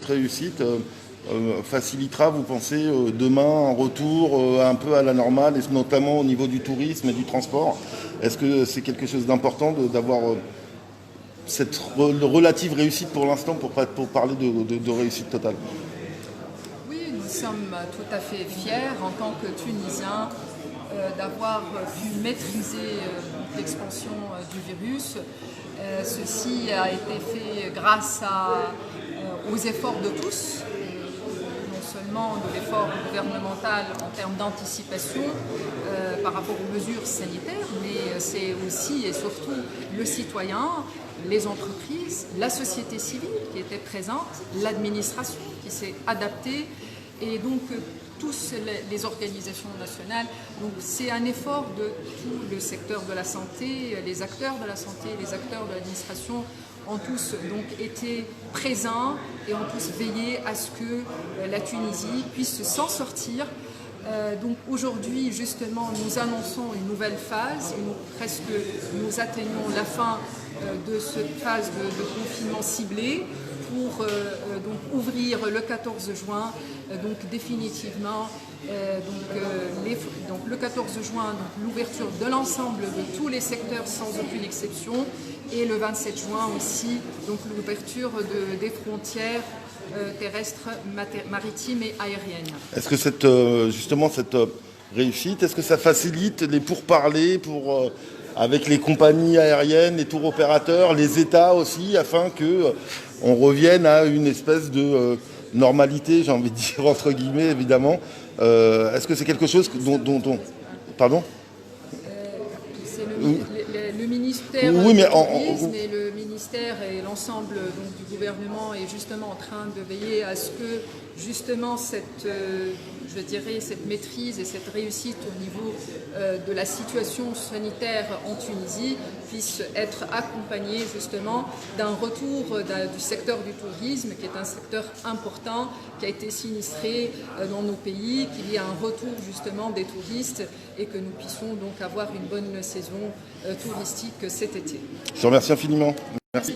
réussite facilitera, vous pensez, demain un retour un peu à la normale, et notamment au niveau du tourisme et du transport? Est-ce que c'est quelque chose d'important d'avoir cette relative réussite pour l'instant pour parler de réussite totale? Oui, nous sommes tout à fait fiers en tant que Tunisiens d'avoir pu maîtriser l'expansion du virus. Ceci a été fait grâce aux efforts de tous, non seulement de l'effort gouvernemental en termes d'anticipation par rapport aux mesures sanitaires, mais c'est aussi et surtout le citoyen, les entreprises, la société civile qui était présente, l'administration qui s'est adaptée, et donc tous les organisations nationales. Donc c'est un effort de tout le secteur de la santé, les acteurs de la santé, les acteurs de l'administration ont tous donc été présents et ont tous veillé à ce que la Tunisie puisse s'en sortir. Donc aujourd'hui, justement, nous annonçons une nouvelle phase. Nous atteignons la fin de cette phase de confinement ciblé pour donc ouvrir le 14 juin, donc définitivement, donc le 14 juin, l'ouverture de l'ensemble de tous les secteurs sans aucune exception, et le 27 juin aussi, donc l'ouverture des frontières terrestres, maritimes et aériennes. Est-ce que justement cette réussite, est-ce que ça facilite les pourparlers avec les compagnies aériennes, les tours opérateurs, les États aussi, afin que on revienne à une espèce de normalité, j'ai envie de dire entre guillemets évidemment. Est-ce que c'est quelque chose dont pardon? C'est le ministère oui, du tourisme et le ministère et l'ensemble du gouvernement est justement en train de veiller à ce que justement cette maîtrise et cette réussite au niveau de la situation sanitaire en Tunisie puisse être accompagnée justement d'un retour du secteur du tourisme, qui est un secteur important, qui a été sinistré dans nos pays, qu'il y ait un retour justement des touristes et que nous puissions donc avoir une bonne saison touristique cet été. Je vous remercie infiniment. Merci.